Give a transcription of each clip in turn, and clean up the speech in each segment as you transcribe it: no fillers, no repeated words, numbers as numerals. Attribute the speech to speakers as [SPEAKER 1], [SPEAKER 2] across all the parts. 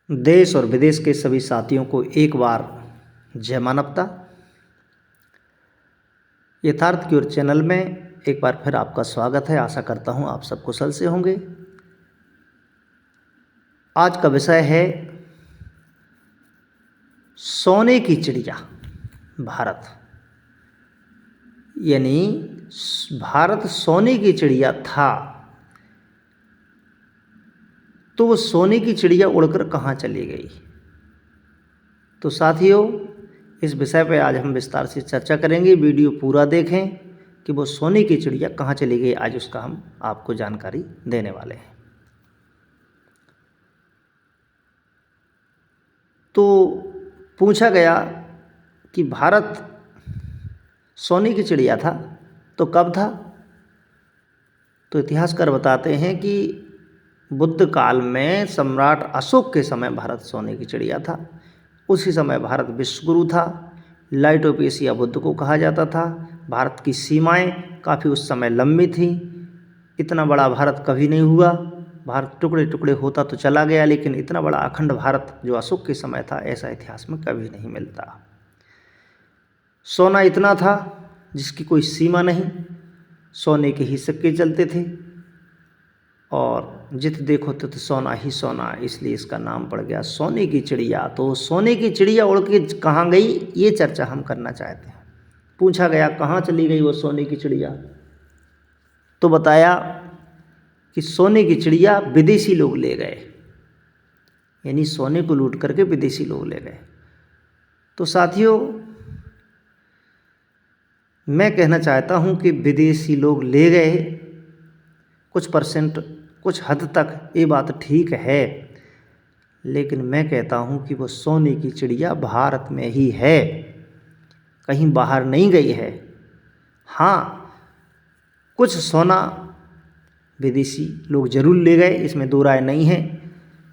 [SPEAKER 1] देश और विदेश के सभी साथियों को एक बार जय मानवता। यथार्थ की ओर चैनल में एक बार फिर आपका स्वागत है। आशा करता हूँ आप सब कुशल से होंगे। आज का विषय है सोने की चिड़िया भारत। यानी भारत सोने की चिड़िया था, तो वो सोने की चिड़िया उड़कर कहाँ चली गई। तो साथियों, इस विषय पर आज हम विस्तार से चर्चा करेंगे। वीडियो पूरा देखें कि वो सोने की चिड़िया कहाँ चली गई। आज उसका हम आपको जानकारी देने वाले हैं। तो पूछा गया कि भारत सोने की चिड़िया था तो कब था। तो इतिहासकार बताते हैं कि बुद्ध काल में सम्राट अशोक के समय भारत सोने की चिड़िया था। उसी समय भारत विश्वगुरु था। लाइट ऑफ एशिया बुद्ध को कहा जाता था। भारत की सीमाएं काफ़ी उस समय लंबी थी। इतना बड़ा भारत कभी नहीं हुआ। भारत टुकड़े टुकड़े होता तो चला गया, लेकिन इतना बड़ा अखंड भारत जो अशोक के समय था, ऐसा इतिहास में कभी नहीं मिलता। सोना इतना था जिसकी कोई सीमा नहीं। सोने के ही सिक्के चलते थे और जित देखो तित सोना ही सोना, इसलिए इसका नाम पड़ गया सोने की चिड़िया। तो सोने की चिड़िया उड़ के कहाँ गई, ये चर्चा हम करना चाहते हैं। पूछा गया कहाँ चली गई वो सोने की चिड़िया, तो बताया कि सोने की चिड़िया विदेशी लोग ले गए। यानी सोने को लूट करके विदेशी लोग ले गए। तो साथियों, मैं कहना चाहता हूँ कि विदेशी लोग ले गए कुछ परसेंट, कुछ हद तक ये बात ठीक है, लेकिन मैं कहता हूँ कि वो सोने की चिड़िया भारत में ही है, कहीं बाहर नहीं गई है। हाँ, कुछ सोना विदेशी लोग जरूर ले गए, इसमें दो राय नहीं है,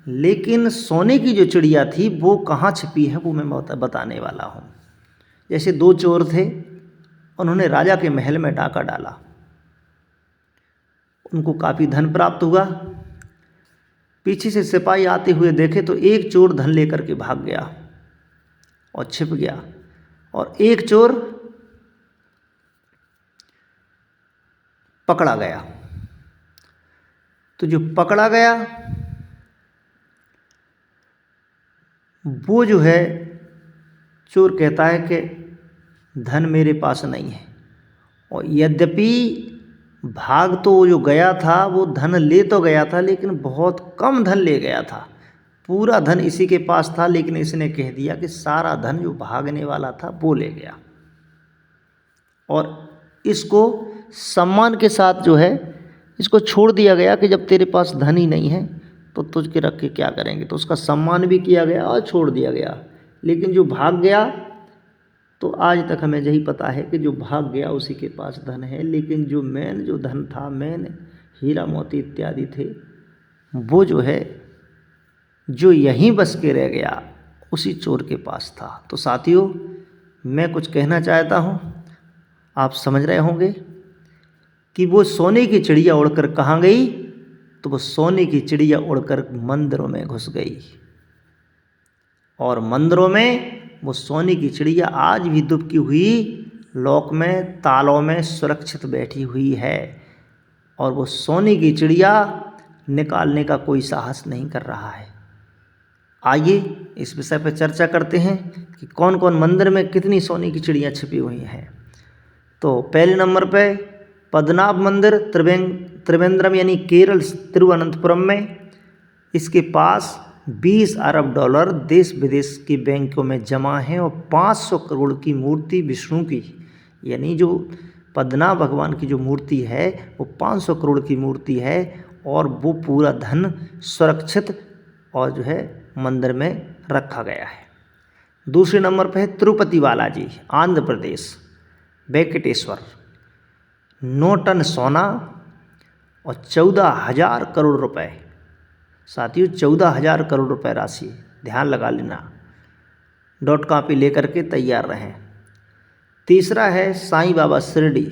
[SPEAKER 1] लेकिन सोने की जो चिड़िया थी वो कहाँ छिपी है वो मैं बताने वाला हूँ। जैसे दो चोर थे, उन्होंने राजा के महल में डाका डाला, उनको काफ़ी धन प्राप्त हुआ। पीछे से सिपाही आते हुए देखे तो एक चोर धन लेकर के भाग गया और छिप गया, और एक चोर पकड़ा गया। तो जो पकड़ा गया वो जो है, चोर कहता है कि धन मेरे पास नहीं है, और यद्यपि भाग तो वो जो गया था वो धन ले तो गया था, लेकिन बहुत कम धन ले गया था। पूरा धन इसी के पास था, लेकिन इसने कह दिया कि सारा धन जो भागने वाला था वो ले गया, और इसको सम्मान के साथ जो है इसको छोड़ दिया गया कि जब तेरे पास धन ही नहीं है तो तुझके रख के क्या करेंगे। तो उसका सम्मान भी किया गया और छोड़ दिया गया। लेकिन जो भाग गया, तो आज तक हमें यही पता है कि जो भाग गया उसी के पास धन है, लेकिन जो मेन जो धन था, मेन हीरा मोती इत्यादि थे, वो जो है जो यहीं बस के रह गया उसी चोर के पास था। तो साथियों, मैं कुछ कहना चाहता हूँ, आप समझ रहे होंगे कि वो सोने की चिड़िया उड़कर कहाँ गई। तो वो सोने की चिड़िया उड़कर मंदिरों में घुस गई, और मंदिरों में वो सोने की चिड़िया आज भी दुबकी हुई लॉक में, तालों में सुरक्षित बैठी हुई है, और वो सोने की चिड़िया निकालने का कोई साहस नहीं कर रहा है। आइए इस विषय पर चर्चा करते हैं कि कौन कौन मंदिर में कितनी सोने की चिड़िया छिपी हुई हैं। तो पहले नंबर पे पद्मनाभ मंदिर त्रिवेंद्रम यानी केरल, तिरुवनंतपुरम में। इसके पास 20 अरब डॉलर देश विदेश की बैंकों में जमा है, और 500 करोड़ की मूर्ति विष्णु की, यानी जो पद्मनाभ भगवान की जो मूर्ति है वो 500 करोड़ की मूर्ति है, और वो पूरा धन सुरक्षित और जो है मंदिर में रखा गया है। दूसरे नंबर पर है तिरुपति बालाजी, आंध्र प्रदेश, वेंकटेश्वर। 9 टन सोना और 14,000 करोड़ रुपए। साथियों, 14,000 करोड़ रुपए राशि, ध्यान लगा लेना, डॉट कॉपी लेकर के तैयार रहें। तीसरा है साईं बाबा शिरडी,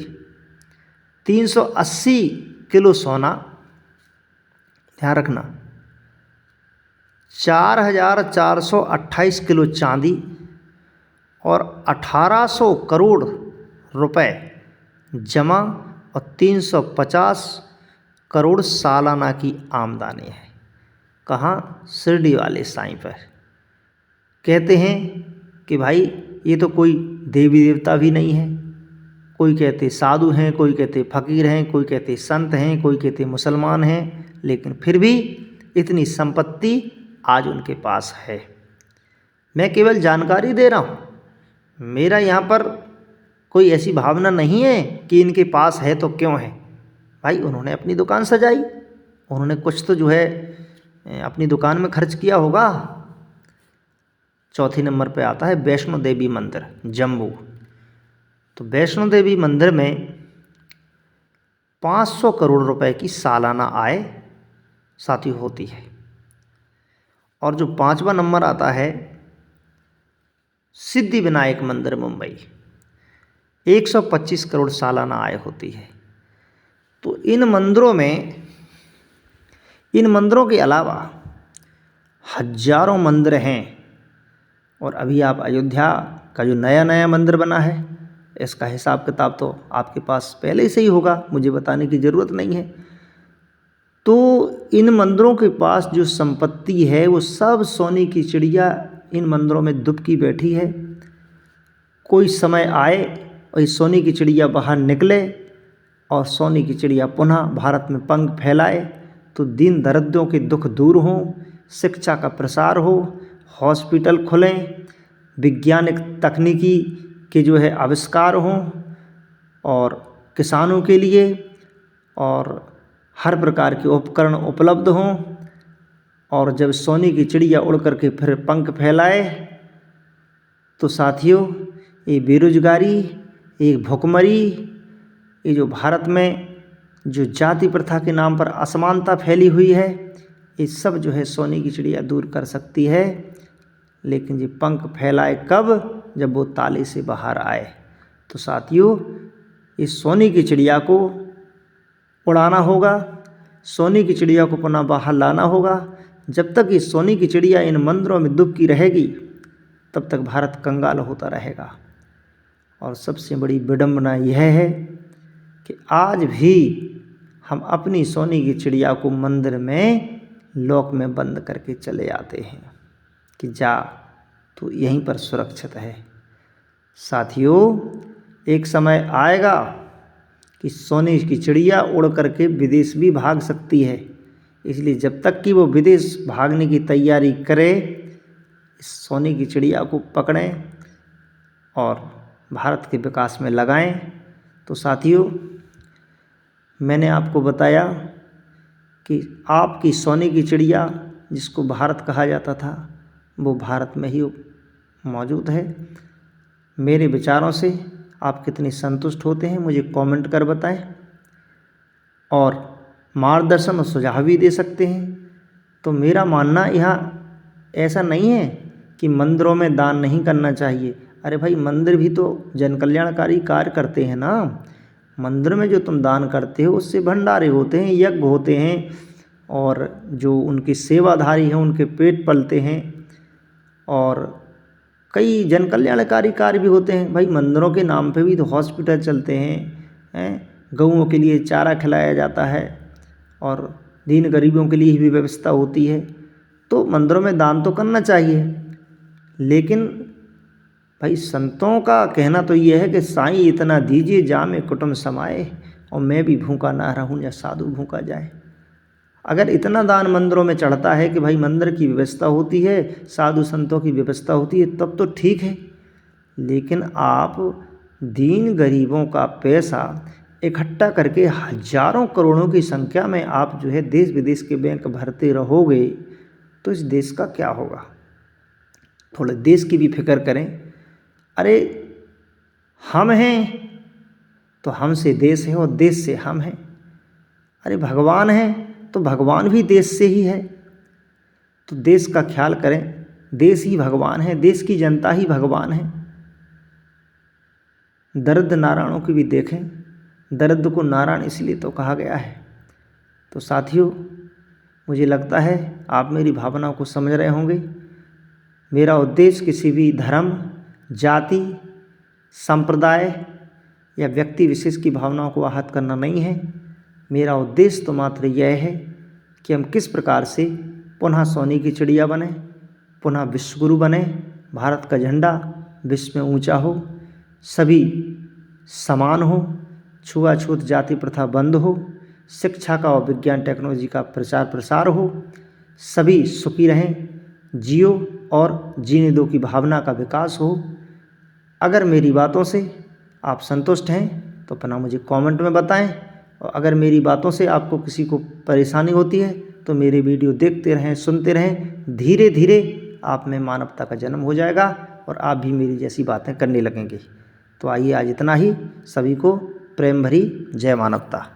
[SPEAKER 1] 380 किलो सोना, ध्यान रखना, 4,428 किलो चांदी और 1,800 करोड़ रुपए जमा और 350 करोड़ सालाना की आमदनी है। कहाँ? शिरडी वाले साईं पर। कहते हैं कि भाई ये तो कोई देवी देवता भी नहीं है, कोई कहते साधु हैं, कोई कहते फकीर हैं, कोई कहते संत हैं, कोई कहते मुसलमान हैं, लेकिन फिर भी इतनी संपत्ति आज उनके पास है। मैं केवल जानकारी दे रहा हूँ, मेरा यहाँ पर कोई ऐसी भावना नहीं है कि इनके पास है तो क्यों है। भाई उन्होंने अपनी दुकान सजाई, उन्होंने कुछ तो जो है अपनी दुकान में खर्च किया होगा। चौथे नंबर पे आता है वैष्णो देवी मंदिर जम्मू। तो वैष्णो देवी मंदिर में 500 करोड़ रुपए की सालाना आय साथियों होती है। और जो 5वां नंबर आता है सिद्धि विनायक मंदिर मुंबई, 125 करोड़ सालाना आय होती है। तो इन मंदिरों के अलावा हजारों मंदिर हैं। और अभी आप अयोध्या का जो नया मंदिर बना है, इसका हिसाब किताब तो आपके पास पहले से ही होगा, मुझे बताने की ज़रूरत नहीं है। तो इन मंदिरों के पास जो संपत्ति है वो सब सोने की चिड़िया इन मंदिरों में दुबकी बैठी है। कोई समय आए और इस सोने की चिड़िया बाहर निकले और सोने की चिड़िया पुनः भारत में पंख फैलाए, तो दीन दरिद्रों के दुख दूर हों, शिक्षा का प्रसार हो, हॉस्पिटल खुलें, वैज्ञानिक तकनीकी के जो है आविष्कार हों, और किसानों के लिए और हर प्रकार के उपकरण उपलब्ध हों। और जब सोने की चिड़िया उड़ करके फिर पंख फैलाए, तो साथियों ये बेरोजगारी, ये भुखमरी, ये जो भारत में जो जाति प्रथा के नाम पर असमानता फैली हुई है, ये सब जो है सोने की चिड़िया दूर कर सकती है। लेकिन ये पंख फैलाए कब? जब वो ताले से बाहर आए। तो साथियों इस सोने की चिड़िया को उड़ाना होगा, सोने की चिड़िया को पुनः बाहर लाना होगा। जब तक ये सोने की चिड़िया इन मंदिरों में दुबकी रहेगी, तब तक भारत कंगाल होता रहेगा। और सबसे बड़ी विडंबना यह है कि आज भी हम अपनी सोने की चिड़िया को मंदिर में लॉक में बंद करके चले आते हैं कि जा तो यहीं पर सुरक्षित है। साथियों एक समय आएगा कि सोने की चिड़िया उड़ करके विदेश भी भाग सकती है। इसलिए जब तक कि वो विदेश भागने की तैयारी करे, इस सोने की चिड़िया को पकड़ें और भारत के विकास में लगाएं। तो साथियों मैंने आपको बताया कि आपकी सोने की चिड़िया जिसको भारत कहा जाता था, वो भारत में ही मौजूद है। मेरे विचारों से आप कितने संतुष्ट होते हैं मुझे कमेंट कर बताएं, और मार्गदर्शन और सुझाव भी दे सकते हैं। तो मेरा मानना यहाँ ऐसा नहीं है कि मंदिरों में दान नहीं करना चाहिए। अरे भाई मंदिर भी तो जन कल्याणकारी कार्य करते हैं ना। मंदिर में जो तुम दान करते हो उससे भंडारे होते हैं, यज्ञ होते हैं, और जो उनके सेवाधारी हैं उनके पेट पलते हैं, और कई जन कल्याणकारी कार्य भी होते हैं। भाई मंदिरों के नाम पे भी तो हॉस्पिटल चलते हैं, गऊओं के लिए चारा खिलाया जाता है, और दीन गरीबों के लिए भी व्यवस्था होती है। तो मंदिरों में दान तो करना चाहिए। लेकिन भाई संतों का कहना तो ये है कि साईं इतना दीजिए जामे कुटुंब समाए, और मैं भी भूखा ना रहूं या साधु भूखा जाए। अगर इतना दान मंदिरों में चढ़ता है कि भाई मंदिर की व्यवस्था होती है, साधु संतों की व्यवस्था होती है, तब तो ठीक है। लेकिन आप दीन गरीबों का पैसा इकट्ठा करके हजारों करोड़ों की संख्या में आप जो है देश विदेश के बैंक भरते रहोगे, तो इस देश का क्या होगा? थोड़े देश की भी फिक्र करें। अरे हम हैं तो हमसे देश है, और देश से हम हैं। अरे भगवान हैं तो भगवान भी देश से ही है। तो देश का ख्याल करें, देश ही भगवान है, देश की जनता ही भगवान है। दरिद्र नारायणों की भी देखें, दरिद्र को नारायण इसलिए तो कहा गया है। तो साथियों मुझे लगता है आप मेरी भावनाओं को समझ रहे होंगे। मेरा उद्देश्य किसी भी धर्म, जाति, संप्रदाय या व्यक्ति विशेष की भावनाओं को आहत करना नहीं है। मेरा उद्देश्य तो मात्र यह है कि हम किस प्रकार से पुनः सोने की चिड़िया बने, पुनः विश्वगुरु बने, भारत का झंडा विश्व में ऊंचा हो, सभी समान हो, छुआछूत जाति प्रथा बंद हो, शिक्षा का और विज्ञान टेक्नोलॉजी का प्रचार प्रसार हो, सभी सुखी रहें, जियो और जीने दो की भावना का विकास हो। अगर मेरी बातों से आप संतुष्ट हैं तो अपना मुझे कमेंट में बताएं, और अगर मेरी बातों से आपको किसी को परेशानी होती है तो मेरे वीडियो देखते रहें, सुनते रहें। धीरे धीरे आप में मानवता का जन्म हो जाएगा और आप भी मेरी जैसी बातें करने लगेंगे। तो आइए आज इतना ही। सभी को प्रेम भरी जय मानवता।